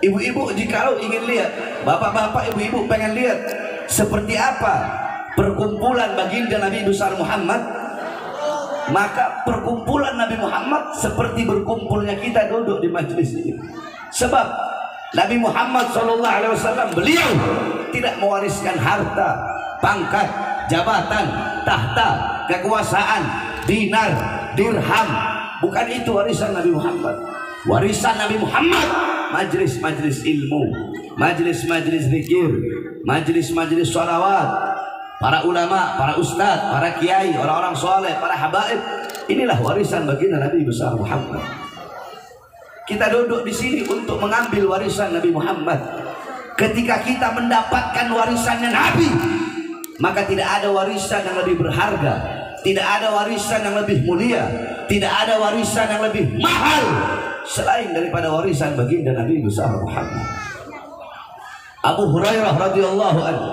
Ibu-ibu jikalau ingin lihat, bapak-bapak, ibu-ibu pengen lihat seperti apa perkumpulan baginda Nabi besar Muhammad, maka perkumpulan Nabi Muhammad seperti berkumpulnya kita duduk di majelis ini. Sebab Nabi Muhammad SAW beliau tidak mewariskan harta, pangkat, jabatan, tahta, kekuasaan, dinar, dirham. Bukan itu warisan Nabi Muhammad. Warisan Nabi Muhammad majlis-majlis ilmu, majlis-majlis zikir, majlis-majlis sholawat, para ulama, para ustadz, para kiai, orang-orang soleh, para habaib. Inilah warisan baginda Nabi besar Muhammad. Kita duduk di sini untuk mengambil warisan Nabi Muhammad. Ketika kita mendapatkan warisannya Nabi, maka tidak ada warisan yang lebih berharga, tidak ada warisan yang lebih mulia, tidak ada warisan yang lebih mahal selain daripada warisan baginda Nabi besar Muhammad. Abu Hurairah radhiyallahu anhu,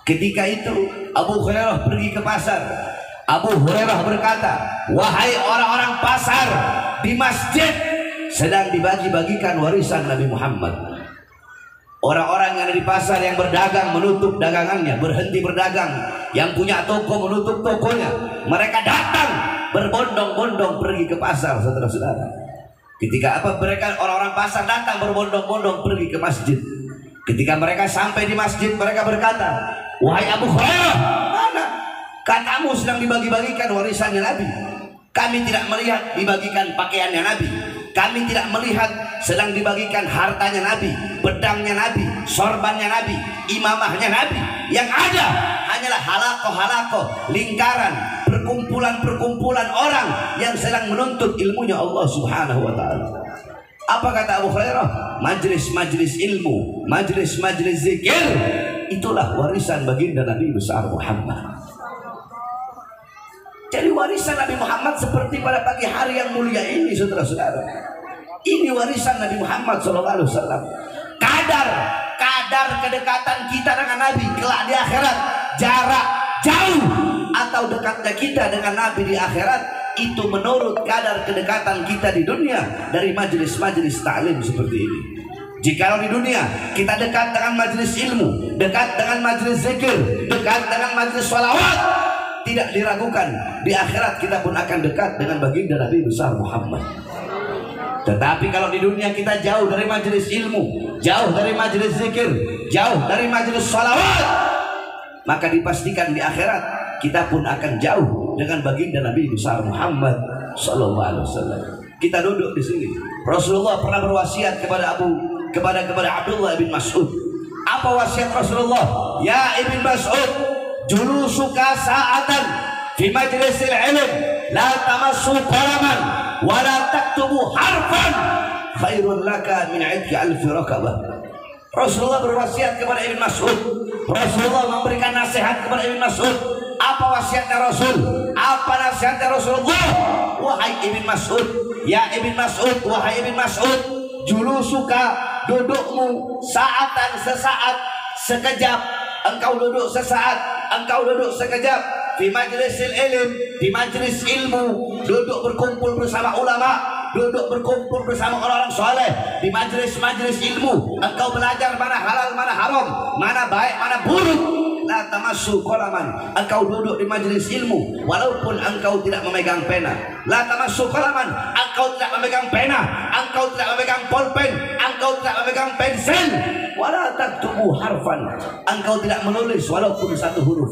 ketika itu Abu Hurairah pergi ke pasar. Abu Hurairah berkata, wahai orang-orang pasar, di masjid sedang dibagi-bagikan warisan Nabi Muhammad. Orang-orang yang ada di pasar yang berdagang menutup dagangannya, berhenti berdagang. Yang punya toko menutup tokonya. Mereka datang berbondong-bondong pergi ke pasar, saudara-saudara. Ketika mereka orang-orang pasar datang berbondong-bondong pergi ke masjid. Ketika mereka sampai di masjid, mereka berkata, wahai Abu Hurairah, mana? Katamu sedang dibagi-bagikan warisannya Nabi. Kami tidak melihat dibagikan pakaiannya Nabi. Kami tidak melihat sedang dibagikan hartanya Nabi, pedangnya Nabi, sorbannya Nabi, imamahnya Nabi. Yang ada hanyalah halakoh-halakoh, lingkaran, perkumpulan-perkumpulan orang yang sedang menuntut ilmunya Allah Subhanahu wa ta'ala. Apa kata Abu Hurairah? Majlis-majlis ilmu, majlis-majlis zikir, itulah warisan baginda Nabi besar Muhammad. Jadi warisan Nabi Muhammad seperti pada pagi hari yang mulia ini, saudara-saudara. Ini warisan Nabi Muhammad SAW. Kadar kedekatan kita dengan Nabi kelak di akhirat, jarak jauh atau dekatnya kita dengan Nabi di akhirat, itu menurut kadar kedekatan kita di dunia dari majelis-majelis ta'lim seperti ini. Jikalau di dunia kita dekat dengan majelis ilmu, dekat dengan majelis zikir, dekat dengan majelis sholawat, tidak diragukan di akhirat kita pun akan dekat dengan baginda Nabi besar Muhammad. Tetapi kalau di dunia kita jauh dari majelis ilmu, jauh dari majelis zikir, jauh dari majelis sholawat, maka dipastikan di akhirat kita pun akan jauh dengan baginda Nabi besar Muhammad sallallahu alaihi wasallam. Kita duduk di sini. Rasulullah pernah berwasiat kepada Abdullah bin Mas'ud. Apa wasiat Rasulullah? Ya Ibn Mas'ud, julusuka sa'atan fi majlisil ilm la tamassu qalaman wa la taktubu harfan khairun laka min 'idki alfi raqabah. Rasulullah berwasiat kepada Ibn Mas'ud. Rasulullah memberikan nasihat kepada Ibn Mas'ud. Apa wasiatnya Rasul? Apa nasihatnya Rasulullah? Wahai Ibn Mas'ud, ya Ibn Mas'ud, wahai Ibn Mas'ud, julusuka, dudukmu, saatan, sesaat, sekejap. Engkau duduk sesaat, engkau duduk sekejap di majlisil ilm, di majlis ilmu, duduk berkumpul bersama ulama, duduk berkumpul bersama orang-orang soleh di majlis-majlis ilmu. Engkau belajar mana halal, mana haram, mana baik, mana buruk. La tamassu qalaman. Engkau duduk di majlis ilmu walaupun engkau tidak memegang pena. La tamassu qalaman. Engkau tidak memegang pena, engkau tidak memegang pulpen, engkau tidak memegang pensil. Wala taktubu harfan. Engkau tidak menulis walaupun satu huruf.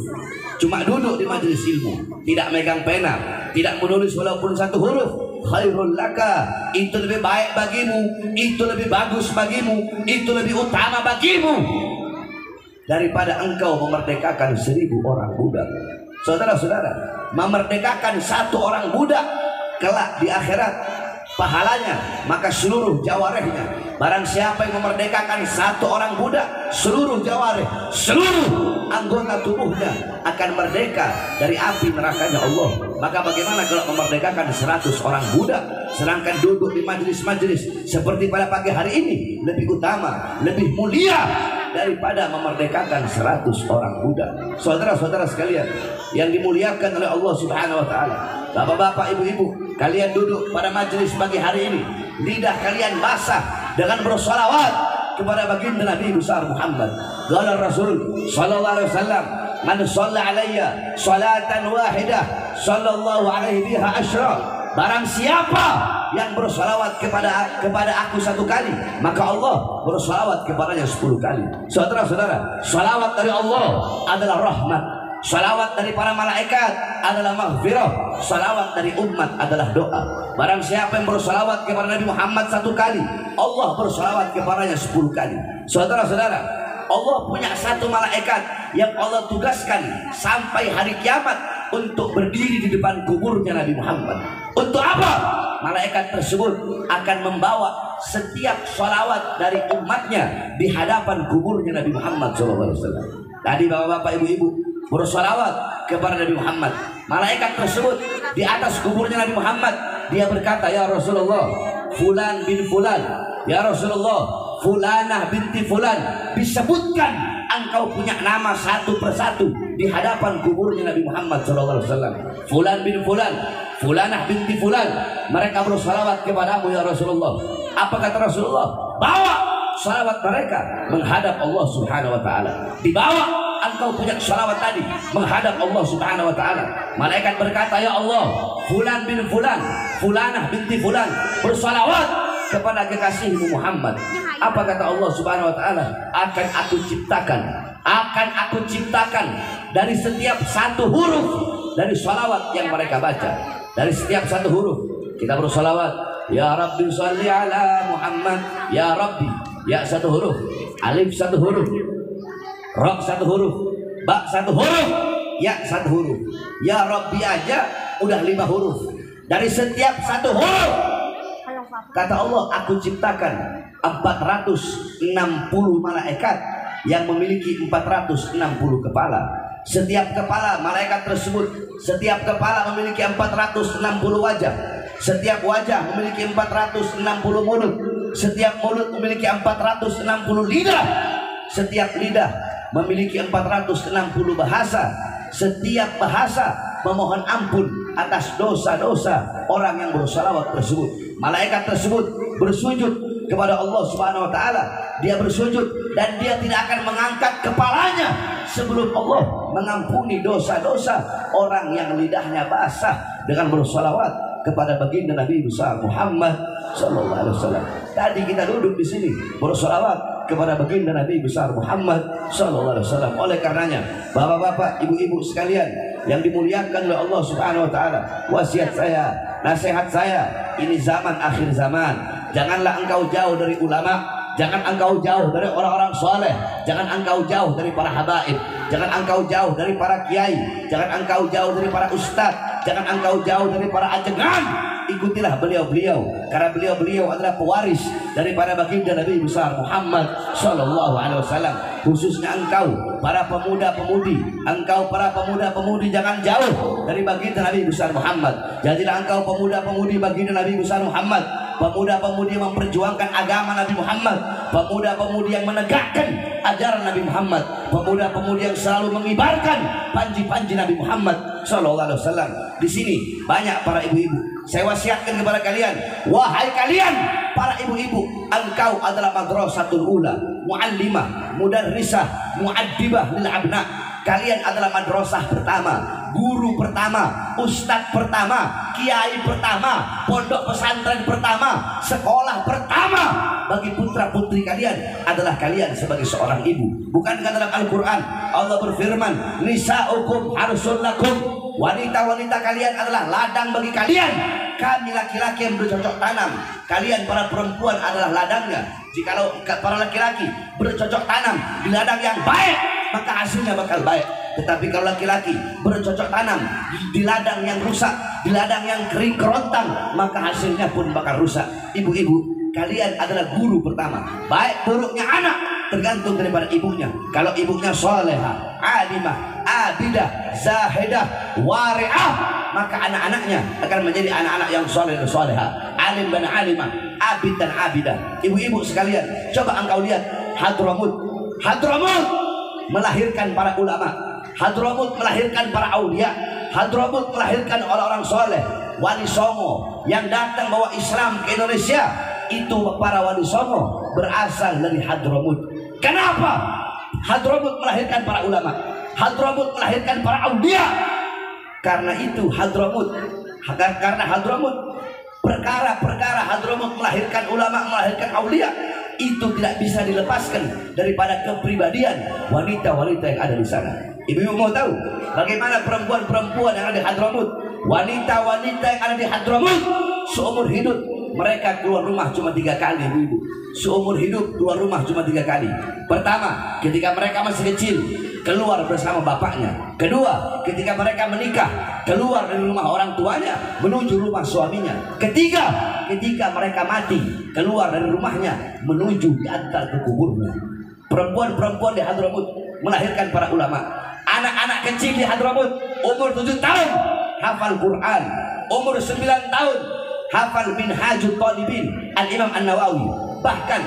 Cuma duduk di majlis ilmu, tidak megang pena, tidak menulis walaupun satu huruf. Khairul laka, itu lebih baik bagimu, itu lebih bagus bagimu, itu lebih utama bagimu daripada engkau memerdekakan 1000 orang budak. Saudara-saudara, memerdekakan 1 orang budak kelak di akhirat pahalanya maka seluruh jawarehnya. Barang siapa yang memerdekakan 1 orang budak, seluruh jawareh, seluruh anggota tubuhnya akan merdeka dari api nerakanya Allah. Maka bagaimana kalau memerdekakan 100 orang budak, sedangkan duduk di majelis-majelis seperti pada pagi hari ini lebih utama, lebih mulia daripada memerdekakan 100 orang budak. Saudara-saudara sekalian yang dimuliakan oleh Allah Subhanahu wa taala, bapak-bapak, ibu-ibu, kalian duduk pada majelis pagi hari ini, lidah kalian basah dengan bersolawat kepada baginda Nabi besar Muhammad. Qala Rasul sallallahu alaihi wasallam, man shalla alayya salatan wahidah sallallahu alaihi biha asyra. Barang siapa yang bersolawat kepada aku satu kali, maka Allah bersolawat kepadanya 10 kali. Saudara-saudara, salawat dari Allah adalah rahmat, salawat dari para malaikat adalah maghfirah, salawat dari umat adalah doa. Barang siapa yang bersolawat kepada Nabi Muhammad satu kali, Allah bersolawat kepadanya 10 kali. Saudara-saudara, Allah punya satu malaikat yang Allah tugaskan sampai hari kiamat untuk berdiri di depan kuburnya Nabi Muhammad. Untuk apa? Malaikat tersebut akan membawa setiap sholawat dari umatnya di hadapan kuburnya Nabi Muhammad SAW. Tadi bapak-bapak, ibu-ibu bersolawat kepada Nabi Muhammad. Malaikat tersebut di atas kuburnya Nabi Muhammad, dia berkata, ya Rasulullah, fulan bin fulan, ya Rasulullah, fulanah binti fulan, disebutkan engkau punya nama satu persatu di hadapan kuburnya Nabi Muhammad SAW. Fulan bin fulan, fulanah binti fulan, mereka bersalawat kepadamu ya Rasulullah. Apa kata Rasulullah? Bawa salawat mereka menghadap Allah Subhanahu wa ta'ala. Dibawa engkau punya salawat tadi menghadap Allah Subhanahu wa ta'ala. Malaikat berkata, ya Allah, fulan bin fulan, fulanah binti fulan bersalawat kepada kekasihmu Muhammad. Apa kata Allah Subhanahu wa ta'ala? Akan aku ciptakan dari setiap satu huruf dari salawat yang mereka baca. Dari setiap satu huruf kita bersalawat, ya Rabbi sholli ala Muhammad, ya Rabbi, ya satu huruf, alif satu huruf, ra satu huruf, ba satu huruf, ya satu huruf. Ya Rabbi aja udah 5 huruf. Dari setiap satu huruf, kata Allah, aku ciptakan 460 malaikat yang memiliki 460 kepala. Setiap kepala malaikat tersebut, setiap kepala memiliki 460 wajah. Setiap wajah memiliki 460 mulut. Setiap mulut memiliki 460 lidah. Setiap lidah memiliki 460 bahasa. Setiap bahasa memohon ampun atas dosa-dosa orang yang bersalawat tersebut. Malaikat tersebut bersujud kepada Allah Subhanahu wa ta'ala. Dia bersujud dan dia tidak akan mengangkat kepalanya sebelum Allah mengampuni dosa-dosa orang yang lidahnya basah dengan bersalawat kepada baginda Nabi besar Muhammad sallallahu alaihi wasallam. Tadi kita duduk di sini bersalawat kepada baginda Nabi besar Muhammad sallallahu alaihi wasallam. Oleh karenanya, bapak-bapak, ibu-ibu sekalian yang dimuliakan oleh Allah Subhanahu wa taala, wasiat saya, nasihat saya, ini zaman akhir zaman. Janganlah engkau jauh dari ulama, jangan engkau jauh dari orang-orang soleh, jangan engkau jauh dari para habaib, jangan engkau jauh dari para kiai, jangan engkau jauh dari para ustadz, jangan engkau jauh dari para ajengan. Ikutilah beliau-beliau, karena beliau-beliau adalah pewaris daripada baginda Nabi besar Muhammad sallallahu alaihi wasallam. Khususnya engkau para pemuda-pemudi, engkau para pemuda-pemudi jangan jauh dari baginda Nabi besar Muhammad. Jadilah engkau pemuda-pemudi baginda Nabi besar Muhammad, pemuda-pemudi yang memperjuangkan agama Nabi Muhammad, pemuda-pemudi yang menegakkan ajaran Nabi Muhammad, pemuda-pemudi yang selalu mengibarkan panji-panji Nabi Muhammad sallallahu alaihi wasallam. Di sini banyak para ibu-ibu. Saya wasiatkan kepada kalian, wahai kalian para ibu-ibu, engkau adalah madrasatul ula, muallimah, mudarrisah, muaddibah lil abna. Kalian adalah madrasah pertama, guru pertama, ustadz pertama, kiai pertama, pondok pesantren pertama, sekolah pertama bagi putra putri kalian adalah kalian sebagai seorang ibu. Bukankah dalam Al-Quran Allah berfirman, nisa'ukum harsun lakum, wanita-wanita kalian adalah ladang bagi kalian. Kami laki-laki yang bercocok tanam, kalian para perempuan adalah ladangnya. Jikalau para laki-laki bercocok tanam di ladang yang baik, maka hasilnya bakal baik. Tetapi kalau laki-laki bercocok tanam di ladang yang rusak, di ladang yang kering kerontang, maka hasilnya pun bakal rusak. Ibu-ibu, kalian adalah guru pertama. Baik buruknya anak tergantung daripada ibunya. Kalau ibunya solehah, alimah, abidah, zahidah, wari'ah, maka anak-anaknya akan menjadi anak-anak yang soleh dan solehah, alim dan alimah, abid dan abidah. Ibu-ibu sekalian, coba engkau lihat Hadramut. Hadramut melahirkan para ulama, Hadramut melahirkan para aulia, Hadramut melahirkan orang-orang soleh, wali songo yang datang bawa Islam ke Indonesia. itu para wali songo berasal dari Hadramut. Kenapa? Hadramut melahirkan para ulama, Hadramut melahirkan para aulia. Karena itu Hadramut, karena Hadramut, perkara-perkara Hadramut melahirkan ulama, melahirkan aulia, itu tidak bisa dilepaskan daripada kepribadian wanita-wanita yang ada di sana. Ibu-ibu mau tahu bagaimana perempuan-perempuan yang ada di Hadramut, wanita-wanita yang ada di Hadramut, seumur hidup mereka keluar rumah cuma 3 kali, ibu-ibu. Seumur hidup keluar rumah cuma 3 kali. Pertama, ketika mereka masih kecil, keluar bersama bapaknya. Kedua, ketika mereka menikah, keluar dari rumah orang tuanya menuju rumah suaminya. Ketiga, ketika mereka mati, keluar dari rumahnya menuju diantar ke kuburnya. Perempuan-perempuan di Hadramut melahirkan para ulama. Anak-anak kecil di Hadramut umur 7 tahun hafal Quran, umur 9 tahun hafal Minhajul Talibin Al-Imam An-Nawawi. Bahkan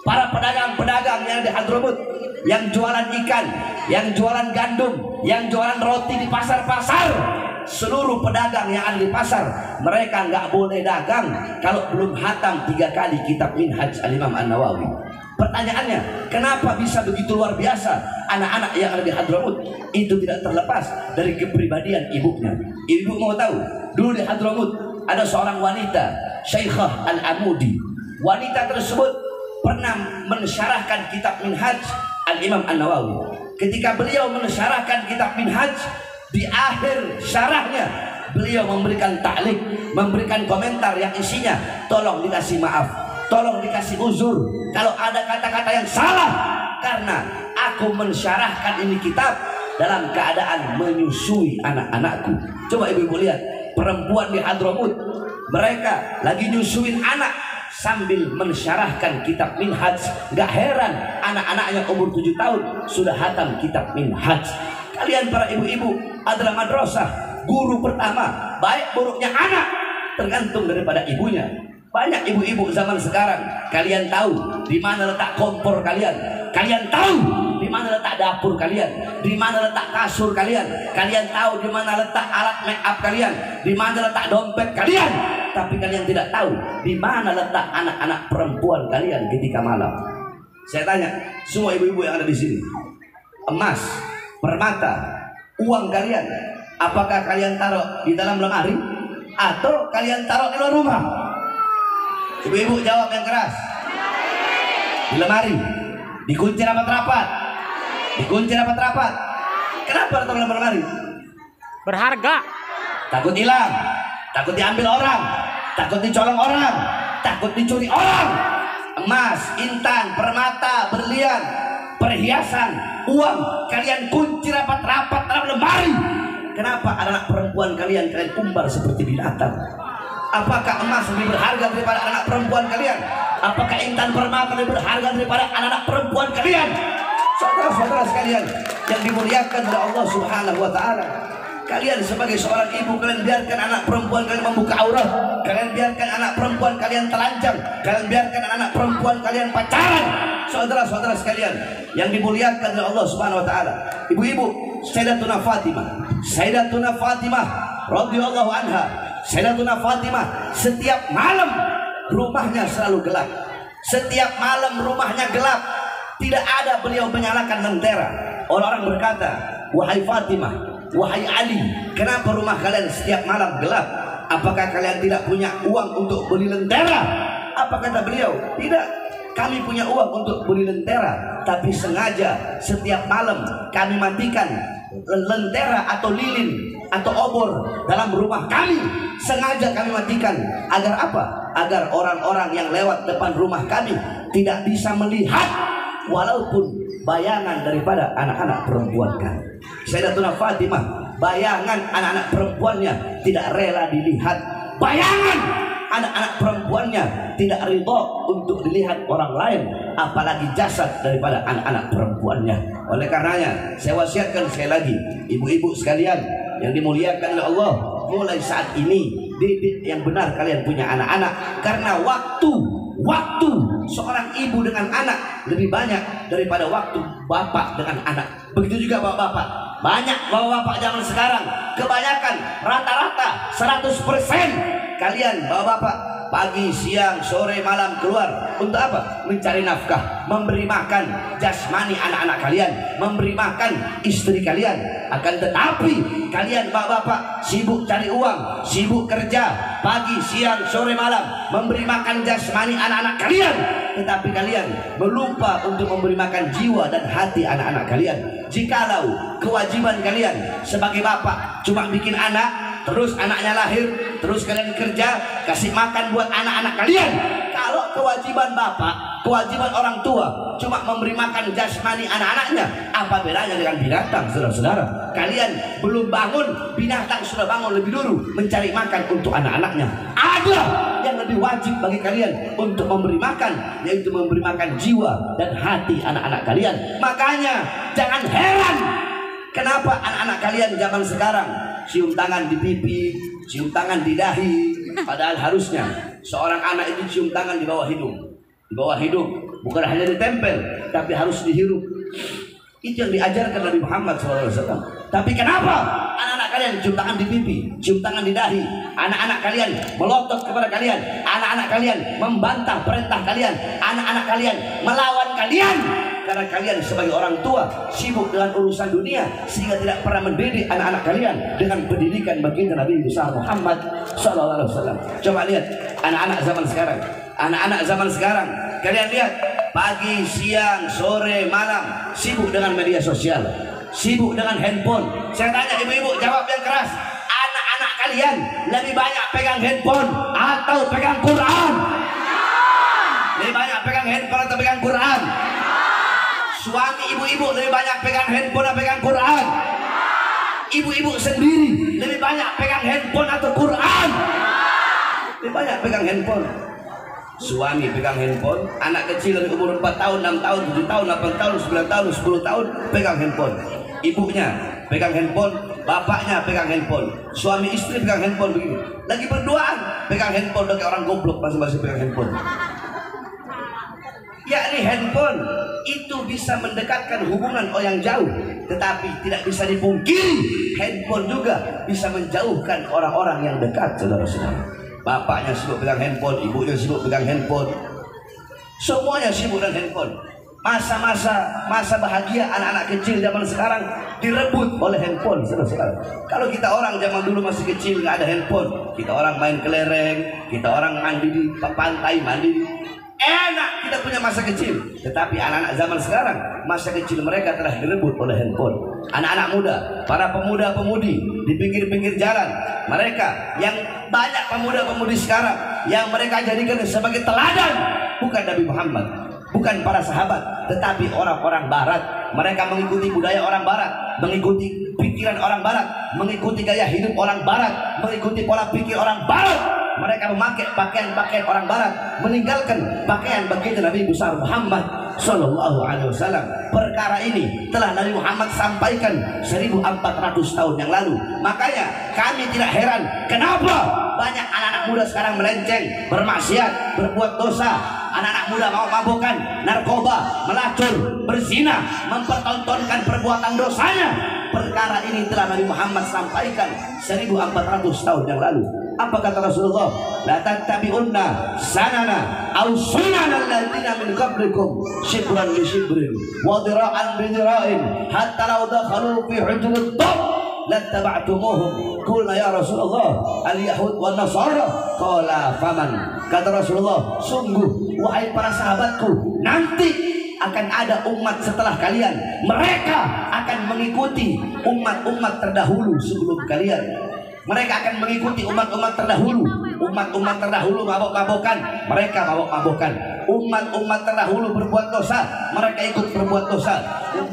para pedagang-pedagang yang di Hadramut, yang jualan ikan, yang jualan gandum, yang jualan roti di pasar-pasar, seluruh pedagang yang ada di pasar, mereka nggak boleh dagang kalau belum hatam 3 kali kitab Minhaj Al-Imam An-Nawawi. Pertanyaannya, kenapa bisa begitu luar biasa anak-anak yang ada di Hadramut? Itu tidak terlepas dari kepribadian ibunya. Ibu mau tahu, dulu di Hadramut ada seorang wanita, Syekhah Al-Amudi. Wanita tersebut pernah mensyarahkan kitab Minhaj Al-Imam An-Nawawi. Ketika beliau mensyarahkan kitab Minhaj, di akhir syarahnya beliau memberikan ta'liq, memberikan komentar yang isinya tolong dikasih maaf, tolong dikasih uzur kalau ada kata-kata yang salah, karena aku mensyarahkan ini kitab dalam keadaan menyusui anak-anakku. Coba ibu-ibu lihat, perempuan di Hadramut, mereka lagi nyusuin anak sambil mensyarahkan kitab Minhaj. Gak heran anak-anaknya umur 7 tahun sudah hatam kitab Minhaj. Kalian para ibu-ibu adalah madrasah, guru pertama. Baik buruknya anak tergantung daripada ibunya. Banyak ibu-ibu zaman sekarang, kalian tahu di mana letak kompor kalian, kalian tahu di mana letak dapur kalian, di mana letak kasur kalian, kalian tahu di mana letak alat make up kalian, di mana letak dompet kalian, tapi kalian tidak tahu di mana letak anak-anak perempuan kalian ketika malam. Saya tanya semua ibu-ibu yang ada di sini, emas, permata, uang kalian, apakah kalian taruh di dalam lemari atau kalian taruh di luar rumah? Ibu-ibu jawab yang keras. Di lemari. Dikunci rapat-rapat. Dikunci rapat-rapat. Kenapa taruh dalam lemari? Berharga. Takut hilang, takut diambil orang, takut dicolong orang, takut dicuri orang. Emas, intan, permata, berlian, perhiasan, uang kalian kunci rapat-rapat dalam lemari. Kenapa anak perempuan kalian umbar seperti binatang? Apakah emas lebih berharga daripada anak perempuan kalian? Apakah intan permata lebih berharga daripada anak-anak perempuan kalian? Saudara-saudara sekalian yang dimuliakan oleh Allah Subhanahu wa taala, kalian sebagai seorang ibu, kalian biarkan anak perempuan kalian membuka aurat, kalian biarkan anak perempuan kalian telanjang, kalian biarkan anak perempuan kalian pacaran. Saudara-saudara sekalian yang dimuliakan oleh Allah Subhanahu wa taala, ibu-ibu, Sayyidatuna Fatimah radhiyallahu anha, Sayyidatuna Fatimah setiap malam rumahnya selalu gelap. Setiap malam rumahnya gelap. Tidak ada beliau menyalakan lentera. Orang-orang berkata, wahai Fatimah, wahai Ali, kenapa rumah kalian setiap malam gelap? Apakah kalian tidak punya uang untuk beli lentera? Apa kata beliau? Tidak, kami punya uang untuk beli lentera, tapi sengaja setiap malam kami matikan lentera atau lilin atau obor dalam rumah kami. Sengaja kami matikan agar apa? Agar orang-orang yang lewat depan rumah kami tidak bisa melihat walaupun bayangan daripada anak-anak perempuan kami. Sayyidatuna Fatimah, bayangan anak-anak perempuannya tidak rela dilihat. Bayangan anak-anak perempuannya tidak ridho untuk dilihat orang lain, apalagi jasad daripada anak-anak perempuannya. Oleh karenanya saya wasiatkan sekali lagi, ibu-ibu sekalian yang dimuliakan oleh Allah, mulai saat ini didik yang benar kalian punya anak-anak, karena waktu seorang ibu dengan anak lebih banyak daripada waktu bapak dengan anak. Begitu juga bapak-bapak. Banyak bapak-bapak zaman sekarang, kebanyakan rata-rata 100% kalian bapak-bapak pagi, siang, sore, malam keluar untuk apa? Mencari nafkah, memberi makan jasmani anak-anak kalian, memberi makan istri kalian. Akan tetapi kalian bapak-bapak sibuk cari uang, sibuk kerja pagi, siang, sore, malam, memberi makan jasmani anak-anak kalian, tetapi kalian melupa untuk memberi makan jiwa dan hati anak-anak kalian. Jikalau kewajiban kalian sebagai bapak cuma bikin anak, terus anaknya lahir, terus kalian kerja, kasih makan buat anak-anak kalian. Kalau kewajiban bapak, kewajiban orang tua cuma memberi makan jasmani anak-anaknya, apa bedanya dengan binatang, saudara-saudara? Kalian belum bangun, binatang sudah bangun lebih dulu mencari makan untuk anak-anaknya. Ada yang lebih wajib bagi kalian untuk memberi makan, yaitu memberi makan jiwa dan hati anak-anak kalian. Makanya jangan heran kenapa anak-anak kalian zaman sekarang cium tangan di pipi, cium tangan di dahi. Padahal harusnya seorang anak itu cium tangan di bawah hidung. Di bawah hidung, bukan hanya ditempel, tapi harus dihirup. Itu yang diajarkan Nabi Muhammad SAW. Tapi kenapa anak-anak kalian cium tangan di pipi, cium tangan di dahi? Anak-anak kalian melotot kepada kalian, anak-anak kalian membantah perintah kalian, anak-anak kalian melawan kalian. Karena kalian sebagai orang tua sibuk dengan urusan dunia, sehingga tidak pernah mendidik anak-anak kalian dengan pendidikan baginda Nabi besar Muhammad SAW. Coba lihat anak-anak zaman sekarang, anak-anak zaman sekarang, kalian lihat pagi, siang, sore, malam sibuk dengan media sosial, sibuk dengan handphone. Saya tanya ibu-ibu, jawab yang keras. Anak-anak kalian lebih banyak pegang handphone atau pegang Quran? Lebih banyak pegang handphone atau pegang Quran? Suami ibu-ibu lebih banyak pegang handphone atau pegang Quran? Ibu-ibu sendiri lebih banyak pegang handphone atau Quran? Lebih banyak pegang handphone. Suami pegang handphone, anak kecil dari umur 4 tahun, 6 tahun, 7 tahun, 8 tahun, 9 tahun, 10 tahun pegang handphone. Ibunya pegang handphone, bapaknya pegang handphone, suami istri pegang handphone begini. Lagi berduaan pegang handphone, kayak orang goblok masing-masing pegang handphone. Yakni handphone itu bisa mendekatkan hubungan orang yang jauh, tetapi tidak bisa dipungkiri handphone juga bisa menjauhkan orang-orang yang dekat, saudara-saudara. Bapaknya sibuk pegang handphone, ibunya sibuk pegang handphone, semuanya sibuk dengan handphone. Masa bahagia anak-anak kecil zaman sekarang direbut oleh handphone, saudara-saudara. Kalau kita orang zaman dulu masih kecil nggak ada handphone, kita orang main kelereng, kita orang mandi di pantai, mandi enak, kita punya masa kecil. Tetapi anak-anak zaman sekarang, masa kecil mereka telah direbut oleh handphone. Anak-anak muda, para pemuda-pemudi di pinggir-pinggir jalan, mereka yang banyak pemuda-pemudi sekarang yang mereka jadikan sebagai teladan bukan Nabi Muhammad, bukan para sahabat, tetapi orang-orang barat. Mereka mengikuti budaya orang barat, mengikuti pikiran orang barat, mengikuti gaya hidup orang barat, mengikuti pola pikir orang barat. Mereka memakai pakaian-pakaian orang barat, meninggalkan pakaian baginda Nabi besar Muhammad Sallallahu Alaihi Wasallam. Perkara ini telah Nabi Muhammad sampaikan 1400 tahun yang lalu. Makanya kami tidak heran kenapa banyak anak-anak muda sekarang melenceng, bermaksiat, berbuat dosa. Anak-anak muda mau mabukan, narkoba, melacur, berzina, mempertontonkan perbuatan dosanya. Perkara ini telah Nabi Muhammad sampaikan 1400 tahun yang lalu. Apa kata Rasulullah? La tattabi'unna sanana aw sunanal ladzina min qablikum shibran bi shibrin wa dira'an bi dira'in hatta law dakhalu fi hujuril dhab lattaba'tumuhum. Qulna ya Rasulullah al-yahud wan nasara, qala faman. Kata Rasulullah, sungguh wahai para sahabatku, nanti akan ada umat setelah kalian, mereka akan mengikuti umat-umat terdahulu sebelum kalian. Mereka akan mengikuti umat-umat terdahulu. Umat-umat terdahulu mabok-mabokan, mereka mabok-mabokan. Umat-umat terdahulu berbuat dosa, mereka ikut berbuat dosa.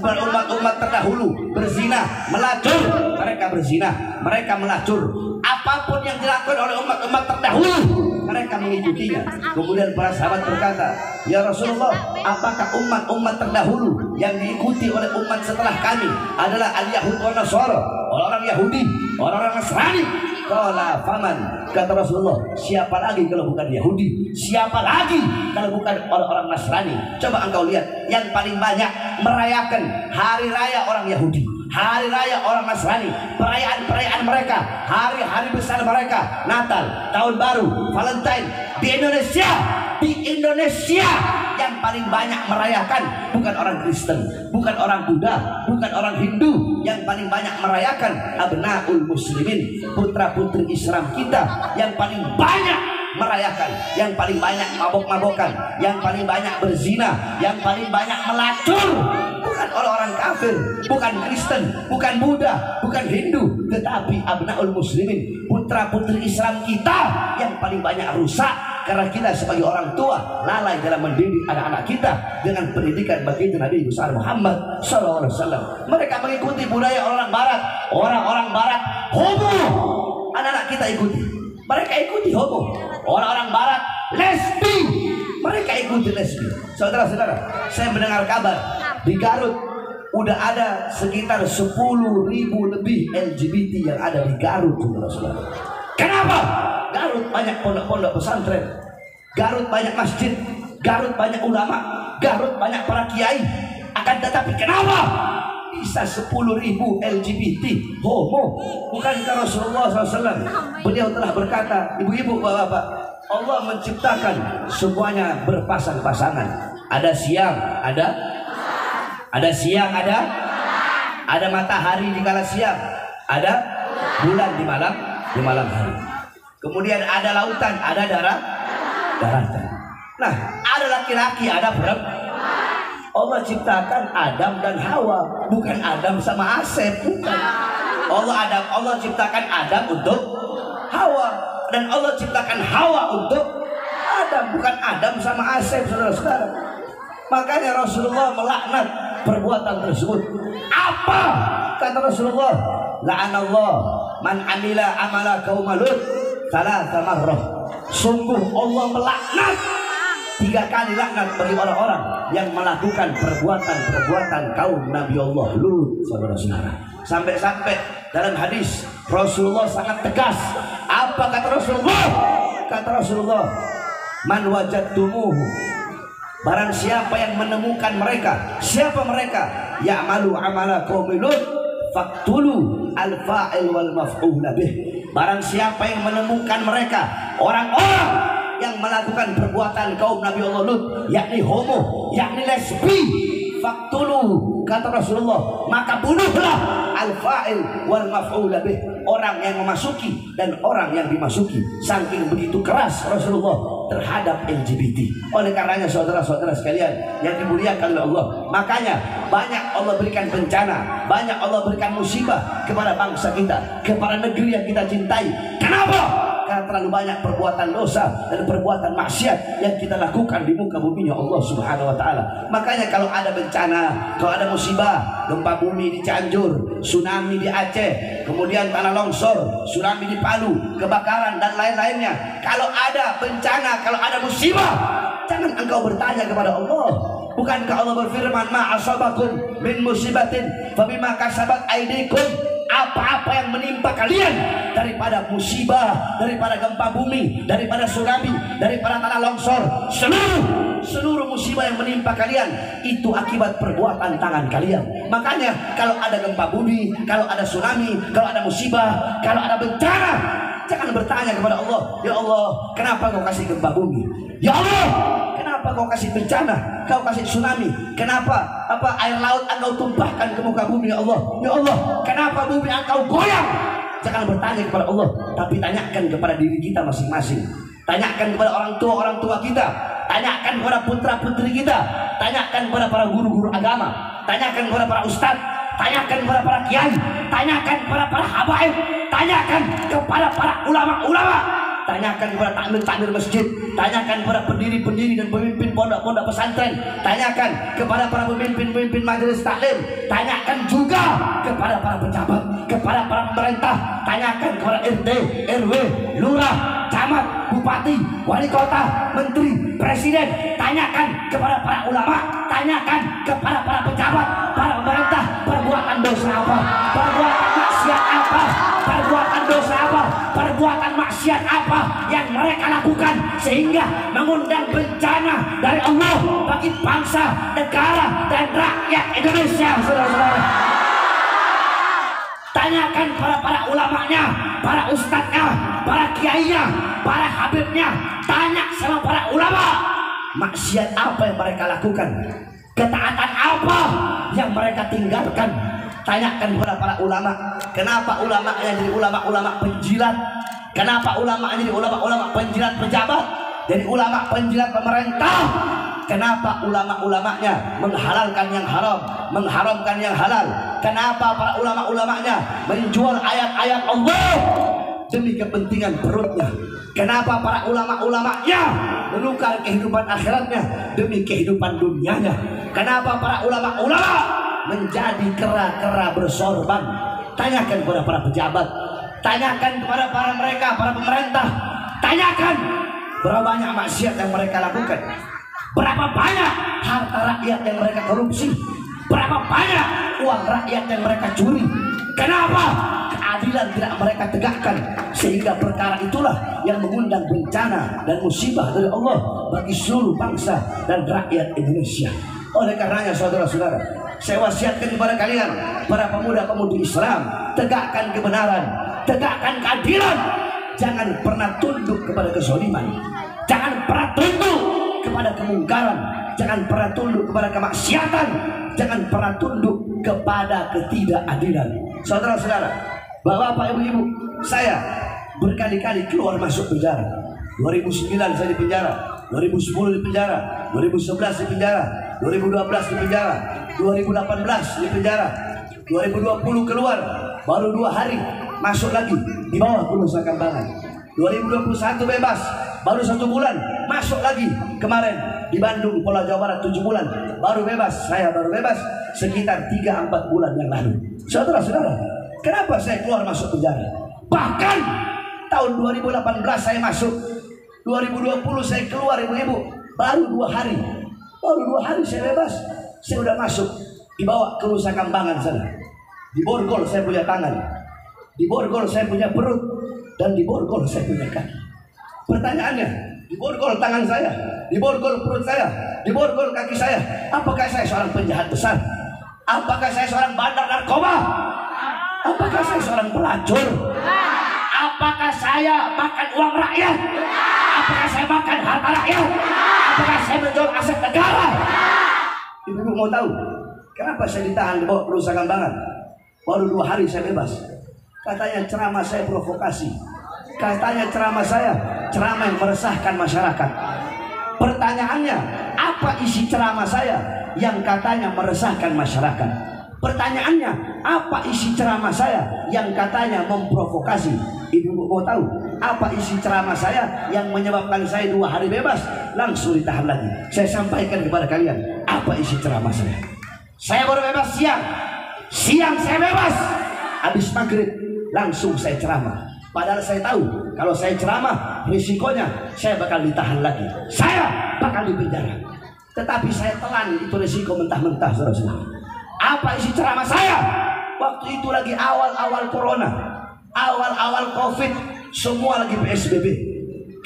Umat-umat terdahulu berzina, melacur, mereka berzina, mereka melacur. Apapun yang dilakukan oleh umat-umat terdahulu, mereka mengikutinya. Kemudian para sahabat berkata, ya Rasulullah, apakah umat-umat terdahulu yang diikuti oleh umat setelah kami adalah al-Yahud wa Nasara, orang-orang Yahudi, orang-orang Nasrani? Qala faman. Kata Rasulullah, siapa lagi kalau bukan Yahudi? Siapa lagi kalau bukan orang-orang Nasrani? Coba engkau lihat, yang paling banyak merayakan hari raya orang Yahudi, hari raya orang Nasrani, perayaan-perayaan mereka, hari-hari besar mereka, Natal, Tahun Baru, Valentine. Di Indonesia yang paling banyak merayakan bukan orang Kristen, bukan orang Buddha, bukan orang Hindu. Yang paling banyak merayakan abnaul muslimin, putra-putri Islam kita yang paling banyak merayakan, yang paling banyak mabok-mabokan, yang paling banyak berzina, yang paling banyak melacur. Bukan orang-orang kafir, bukan Kristen, bukan Buddha, bukan Hindu, tetapi abnaul muslimin, putra-putri Islam kita yang paling banyak rusak. Karena kita sebagai orang tua lalai dalam mendidik anak-anak kita dengan pendidikan baginda Nabi besar Muhammad SAW. Mereka mengikuti budaya orang Barat, orang-orang Barat homo, anak-anak kita ikuti. Mereka ikuti homo, orang-orang Barat lesbi, mereka ikuti lesbi. Saudara-saudara, saya mendengar kabar di Garut udah ada sekitar 10.000 lebih LGBT yang ada di Garut, saudara-saudara. Kenapa? Garut banyak pondok-pondok pesantren, Garut banyak masjid, Garut banyak ulama, Garut banyak para kiai. Akan tetapi kenapa bisa 10.000 LGBT homo? Bukankah Rasulullah SAW beliau telah berkata, ibu-ibu, bapak-bapak, Allah menciptakan semuanya berpasang-pasangan. Ada siang, ada siang, ada matahari di kala siang, ada bulan di malam hari. Kemudian ada lautan, ada daratan. Nah, ada laki-laki, ada perempuan. Allah ciptakan Adam dan Hawa, bukan Adam sama Asep, bukan. Allah ciptakan Adam untuk Hawa, dan Allah ciptakan Hawa untuk Adam, bukan Adam sama Asep, saudara-saudara. Makanya Rasulullah melaknat perbuatan tersebut. Apa kata Rasulullah? La'anallah man amila amala qauma Lut salasa marrah. Sungguh Allah melaknat 3 kali laknat bagi orang-orang yang melakukan perbuatan-perbuatan kaum Nabi Allah Lut, saudara-saudara. Sampai-sampai dalam hadis Rasulullah sangat tegas. Apa kata Rasulullah? Kata Rasulullah, man wajadtumuhu, barang siapa yang menemukan mereka. Siapa mereka? Ya'malu amala qaumi Lut faqtulu al-fa'il wal maf'ul bih. Barang siapa yang menemukan mereka, orang-orang yang melakukan perbuatan kaum Nabi Allah Lut, yakni homo, yakni lesbi, faqtulu, kata Rasulullah, maka bunuhlah al-fa'il wal maf'ul bih, orang yang memasuki dan orang yang dimasuki. Saking begitu keras Rasulullah terhadap LGBT. Oleh karenanya saudara-saudara sekalian yang dimuliakan oleh Allah, makanya banyak Allah berikan bencana, banyak Allah berikan musibah kepada bangsa kita, kepada negeri yang kita cintai. Kenapa? Karena terlalu banyak perbuatan dosa dan perbuatan maksiat yang kita lakukan di muka buminya Allah Subhanahu wa taala. Makanya kalau ada bencana, kalau ada musibah, gempa bumi di Cianjur, tsunami di Aceh, kemudian tanah longsor, tsunami di Palu, kebakaran dan lain-lainnya. Kalau ada bencana, kalau ada musibah, jangan engkau bertanya kepada Allah. Bukankah Allah berfirman, ma asabakum min musibatin fabima kasabat aydikum. Apa-apa yang menimpa kalian daripada musibah, daripada gempa bumi, daripada tsunami, daripada tanah longsor, seluruh musibah yang menimpa kalian itu akibat perbuatan tangan kalian. Makanya kalau ada gempa bumi, kalau ada tsunami, kalau ada musibah, kalau ada bencana, jangan bertanya kepada Allah, ya Allah, kenapa kau kasih gempa bumi? Ya Allah, kenapa kau kasih bencana? Kau kasih tsunami? Kenapa air laut engkau tumpahkan ke muka bumi? Ya Allah, ya Allah, kenapa bumi engkau goyang? Jangan bertanya kepada Allah, tapi tanyakan kepada diri kita masing-masing. Tanyakan kepada orang tua kita, tanyakan kepada putra-putri kita, tanyakan kepada para guru-guru agama, tanyakan kepada para ustadz, tanyakan kepada para kiai, tanyakan kepada para habaib, tanyakan kepada para ulama-ulama, tanyakan kepada takmir-takmir masjid, tanyakan kepada pendiri-pendiri dan pemimpin pondok-pondok pesantren, tanyakan kepada para pemimpin-pemimpin majelis taklim, tanyakan juga kepada para pejabat, kepada para pemerintah, tanyakan kepada RT, RW, lurah, camat, bupati, wali kota, menteri, presiden, tanyakan kepada para ulama, tanyakan kepada para pejabat, para pemerintah, perbuatan dosa apa, perbuatan maksiat apa, perbuatan dosa apa, perbuatan maksiat apa yang mereka lakukan sehingga mengundang bencana dari Allah bagi bangsa, negara dan rakyat Indonesia, saudara-saudara. Tanyakan para ulamanya, para ustadznya, para kiainya, para habibnya. Tanya sama para ulama, maksiat apa yang mereka lakukan, ketaatan apa yang mereka tinggalkan. Tanyakan kepada para ulama, kenapa ulamanya jadi ulama-ulama penjilat? Kenapa ulamanya jadi ulama-ulama penjilat pejabat? Jadi ulama penjilat pemerintah? Kenapa ulama-ulamanya menghalalkan yang haram, mengharamkan yang halal? Kenapa para ulama-ulamanya menjual ayat-ayat Allah demi kepentingan perutnya? Kenapa para ulama-ulamanya menukar kehidupan akhiratnya demi kehidupan dunianya? Kenapa para ulama-ulama menjadi kera-kera bersorban? Tanyakan kepada para pejabat, tanyakan kepada para pemerintah, tanyakan berapa banyak maksiat yang mereka lakukan, berapa banyak harta rakyat yang mereka korupsi, berapa banyak uang rakyat yang mereka curi. Kenapa keadilan tidak mereka tegakkan? Sehingga perkara itulah yang mengundang bencana dan musibah dari Allah bagi seluruh bangsa dan rakyat Indonesia. Oleh karenanya saudara-saudara, saya wasiatkan kepada kalian, para pemuda-pemudi Islam, tegakkan kebenaran, tegakkan keadilan. Jangan pernah tunduk kepada kezaliman, jangan pernah tunduk kepada kemungkaran, jangan pernah tunduk kepada kemaksiatan, jangan pernah tunduk kepada ketidakadilan. Saudara-saudara, bapak-bapak, ibu-ibu, saya berkali-kali keluar masuk penjara. 2009 saya di penjara, 2010 di penjara, 2011 di penjara, 2012 di penjara, 2018 di penjara, 2020 keluar, baru 2 hari masuk lagi di bawah Nusa Kambangan. 2021 bebas, baru 1 bulan masuk lagi. Kemarin di Bandung, Pulau Jawa Barat 7 bulan baru bebas. Saya baru bebas sekitar 3-4 bulan yang lalu. Saudara-saudara, kenapa saya keluar masuk penjara? Bahkan tahun 2018 saya masuk, 2020 saya keluar, ibu-ibu, baru 2 hari. Baru 2 hari saya bebas. Saya udah masuk, dibawa ke Nusa Kambangan sana. Di borgol saya punya tangan, di borgol saya punya perut, dan di borgol saya punya kaki. Pertanyaannya, di borgol tangan saya, di borgol perut saya, di borgol kaki saya, apakah saya seorang penjahat besar? Apakah saya seorang bandar narkoba? Apakah saya seorang pelacur? Apakah saya makan uang rakyat? Apakah saya makan harta rakyat? Apakah saya menjual aset negara? Ibu-ibu mau tahu kenapa saya ditahan di bawah Nusa Kambangan? Baru 2 hari saya bebas. Katanya ceramah saya provokasi. Katanya ceramah saya ceramah yang meresahkan masyarakat. Pertanyaannya, apa isi ceramah saya yang katanya meresahkan masyarakat? Pertanyaannya, apa isi ceramah saya yang katanya memprovokasi? Ibu mau tahu apa isi ceramah saya yang menyebabkan saya 2 hari bebas langsung ditahan lagi? Saya sampaikan kepada kalian apa isi ceramah saya. Saya baru bebas siang saya bebas, habis maghrib langsung saya ceramah. Padahal saya tahu kalau saya ceramah risikonya saya bakal ditahan lagi, saya bakal dipenjara. Tetapi saya telan itu risiko mentah-mentah, saudara-saudara. Apa isi ceramah saya? Waktu itu lagi awal-awal corona, awal-awal covid, semua lagi PSBB.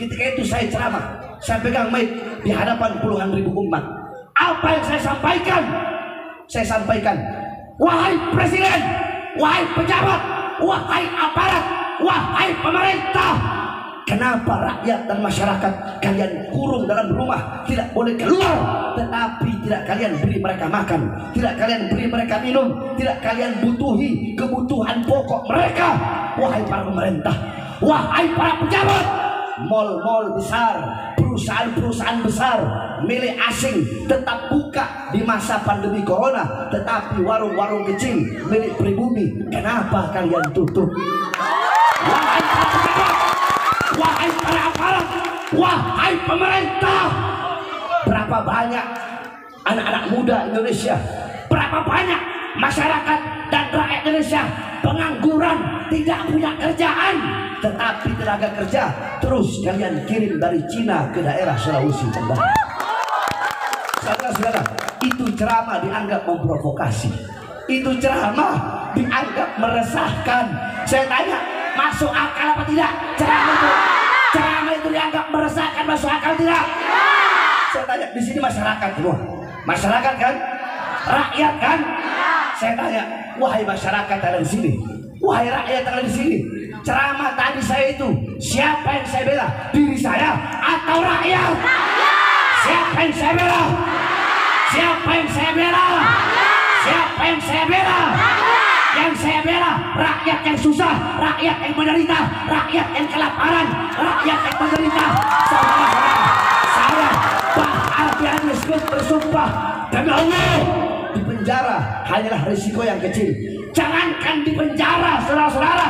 Ketika itu saya ceramah, saya pegang mic di hadapan puluhan ribu umat. Apa yang saya sampaikan? Saya sampaikan, wahai presiden, wahai pejabat, wahai aparat, wahai pemerintah, kenapa rakyat dan masyarakat kalian kurung dalam rumah, tidak boleh keluar, tetapi tidak kalian beri mereka makan, tidak kalian beri mereka minum, tidak kalian butuhi kebutuhan pokok mereka? Wahai para pemerintah, wahai para pejabat, mal-mal besar, perusahaan-perusahaan besar milik asing tetap buka di masa pandemi corona, tetapi warung-warung kecil milik pribumi, kenapa kalian tutup? Wahai para pejabat, wahai para aparat, wahai pemerintah, berapa banyak anak-anak muda Indonesia, berapa banyak masyarakat dan rakyat Indonesia pengangguran, tidak punya kerjaan, tetapi tenaga kerja terus kalian kirim dari Cina ke daerah Sulawesi Tenggara. Saudara-saudara, itu ceramah dianggap memprovokasi, itu ceramah dianggap meresahkan. Saya tanya, masuk akal apa tidak ceramah itu? Ceramah itu dianggap meresahkan, masuk akal tidak? Saya tanya, di sini masyarakat semua, masyarakat kan, rakyat kan? Saya tanya, wahai masyarakat ada di sini, Wahai rakyat yang ada di sini, ceramah tadi saya itu, siapa yang saya bela? Diri saya atau rakyat? Siapa yang saya bela? Siapa yang saya bela? Siapa yang saya bela? Yang saya bela rakyat yang susah, rakyat yang menderita, rakyat yang kelaparan, rakyat yang menderita. Saudara-saudara, saya Pak Alfi Andriskut bersumpah demi Allah, di penjara hanyalah risiko yang kecil. Jangankan di penjara, saudara-saudara,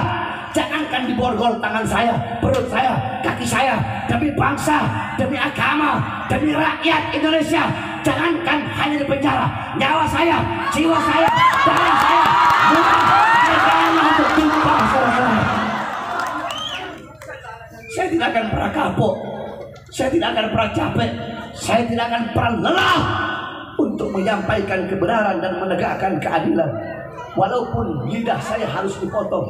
jangankan diborgol tangan saya, perut saya, kaki saya, demi bangsa, demi agama, demi rakyat Indonesia. Jangankan hanya di penjara, nyawa saya, jiwa saya, darah saya, bukan untuk tumpah, saudara-saudara. Saya tidak akan pernah kapok, saya tidak akan pernah capek, saya tidak akan pernah lelah untuk menyampaikan kebenaran dan menegakkan keadilan. Walaupun lidah saya harus dipotong,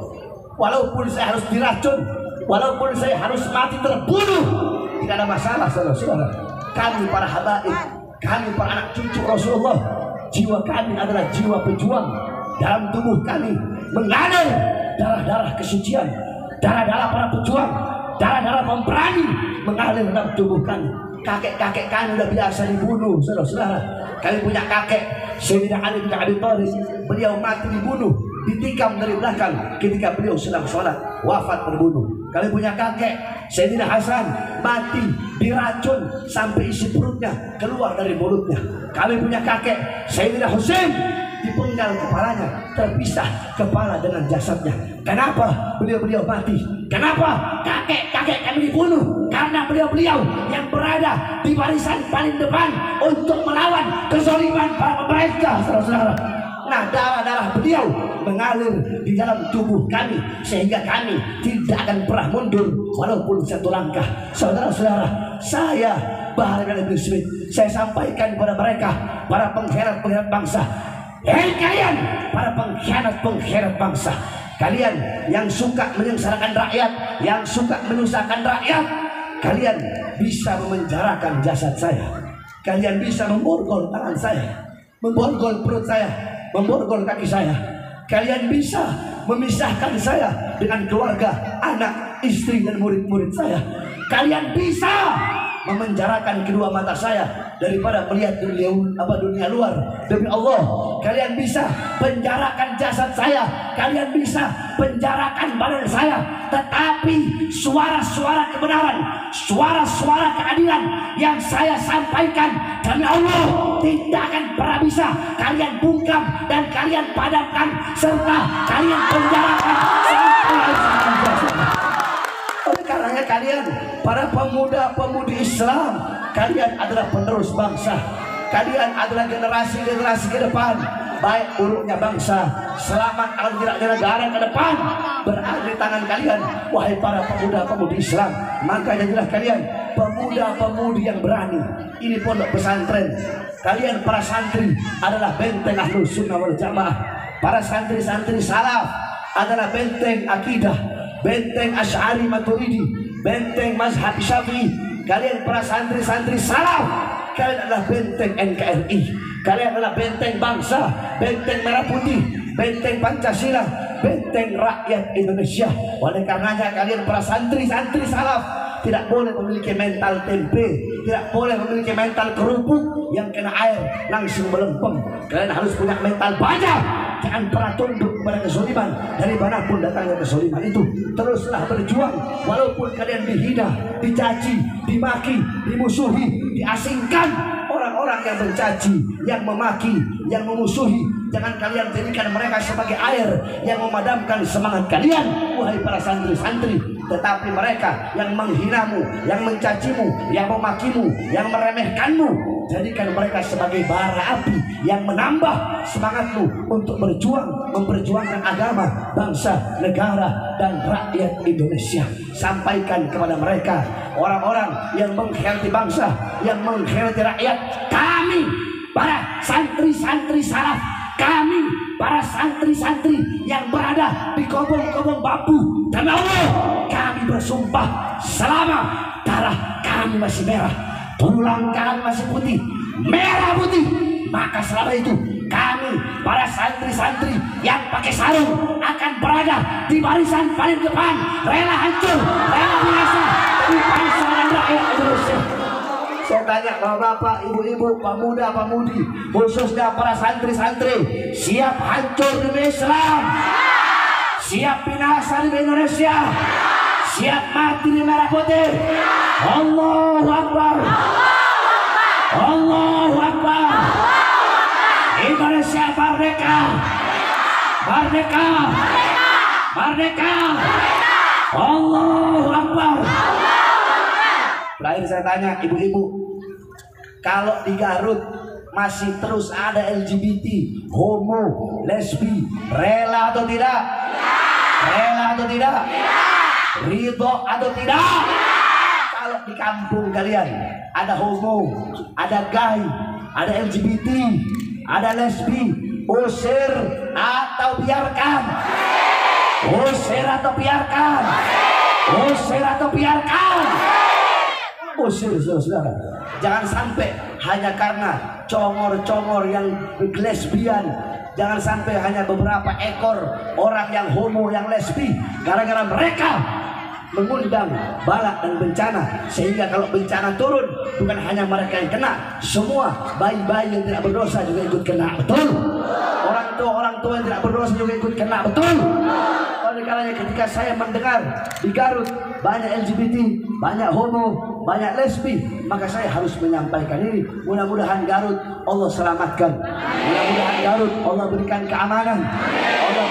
walaupun saya harus diracun, walaupun saya harus mati terbunuh, tidak ada masalah, saudara-saudara. Kami para habaib, kami para anak cucu Rasulullah, jiwa kami adalah jiwa pejuang. Dalam tubuh kami mengalir darah-darah kesucian, darah-darah para pejuang, darah-darah pemberani mengalir dalam tubuh kami. Kakek-kakek kami sudah biasa dibunuh, saudara-saudara. Kami punya kakek Sayyidina Ali bin Abi Thalib, beliau mati dibunuh, ditikam dari belakang ketika beliau sedang sholat, wafat terbunuh. Kami punya kakek Sayyidina Hasan, mati diracun sampai isi perutnya keluar dari mulutnya. Kami punya kakek Sayyidina Husain, dipenggal kepalanya, terpisah kepala dengan jasadnya. Kenapa beliau-beliau mati? Kenapa kakek-kakek kami dibunuh? Karena beliau-beliau yang berada di barisan paling depan untuk melawan kezaliman para pemerintah, saudara-saudara. Nah, darah-darah beliau mengalir di dalam tubuh kami, sehingga kami tidak akan pernah mundur walaupun satu langkah. Saudara-saudara, saya Bahar bin Smith, saya sampaikan kepada mereka, para pengkhianat-pengkhianat bangsa. Hei kalian, para pengkhianat-pengkhianat bangsa, kalian yang suka menyengsarakan rakyat, yang suka menyusahkan rakyat, kalian bisa memenjarakan jasad saya, kalian bisa memborgol tangan saya, memborgol perut saya, memborgol kaki saya, kalian bisa memisahkan saya dengan keluarga, anak, istri dan murid-murid saya, kalian bisa memenjarakan kedua mata saya daripada melihat dunia luar. Demi Allah, kalian bisa penjarakan jasad saya, kalian bisa penjarakan badan saya, tetapi suara-suara kebenaran, suara-suara keadilan yang saya sampaikan demi Allah tidak akan pernah bisa kalian bungkam dan kalian padamkan serta kalian penjarakan sampai. Oleh karenanya kalian, para pemuda-pemudi Islam, kalian adalah penerus bangsa. Kalian adalah generasi-generasi ke depan. Baik buruknya bangsa, selamat atau tidaknya negara ke depan berada di tangan kalian, wahai para pemuda-pemudi Islam. Maka jadilah kalian pemuda-pemudi yang berani. Ini pondok pesantren. Kalian para santri adalah benteng Ahlus Sunnah wal Jamaah. Para santri-santri salaf adalah benteng akidah, benteng Asy'ari Maturidi, benteng mazhab Syafi'i. Kalian para santri-santri salaf, kalian adalah benteng NKRI, kalian adalah benteng bangsa, benteng merah putih, benteng Pancasila, benteng rakyat Indonesia. Oleh karenanya kalian para santri-santri salaf tidak boleh memiliki mental tempe, tidak boleh memiliki mental kerupuk yang kena air langsung melempem. Kalian harus punya mental baja. Jangan pernah tunduk kepada kezaliman, dari manapun datangnya kezaliman itu. Teruslah berjuang walaupun kalian dihina, dicaci, dimaki, dimusuhi, diasingkan. Orang-orang yang mencaci, yang memaki, yang memusuhi, jangan kalian jadikan mereka sebagai air yang memadamkan semangat kalian, wahai para santri-santri. Tetapi mereka yang menghinamu, yang mencacimu, yang memakimu, yang meremehkanmu, jadikan mereka sebagai bara api yang menambah semangatmu untuk berjuang, memperjuangkan agama, bangsa, negara, dan rakyat Indonesia. Sampaikan kepada mereka, orang-orang yang mengkhianati bangsa, yang mengkhianati rakyat, kami para santri-santri salaf, kami para santri-santri yang berada di kobong-kobong bambu, demi Allah kami bersumpah, selama darah kami masih merah, tulang kami masih putih, merah putih, maka selama itu kami para santri-santri yang pakai sarung akan berada di barisan paling depan, rela hancur, rela binasa demi bangsa dan rakyat Indonesia. Saya tanya bapak-bapak, ibu-ibu, pemuda, pemudi, khususnya para santri-santri, siap hancur demi Islam, siap binasa demi Indonesia, siap mati di merah putih? Allahu Akbar, Allahu Akbar. Indonesia merdeka, merdeka, merdeka. Allahu Akbar. Terakhir saya tanya ibu-ibu, kalau di Garut masih terus ada LGBT, homo, lesbi, rela atau tidak? Rela atau tidak? Ridho atau tidak? Kalau di kampung kalian ada homo, ada gay, ada LGBT, ada lesbi, usir atau biarkan? Usir atau biarkan? Usir atau biarkan? Usir, saudara. Jangan sampai hanya karena congor-congor yang lesbian, jangan sampai hanya beberapa ekor orang yang homo, yang lesbi, gara-gara mereka mengundang bala dan bencana, sehingga kalau bencana turun bukan hanya mereka yang kena, semua bayi-bayi yang tidak berdosa juga ikut kena. Betul? Orang tua yang tidak berdosa juga ikut kena. Betul? Oleh karenanya ketika saya mendengar di Garut banyak LGBT, banyak homo, banyak lesbi, maka saya harus menyampaikan ini. Mudah-mudahan Garut Allah selamatkan, mudah-mudahan Garut Allah berikan keamanan, Allah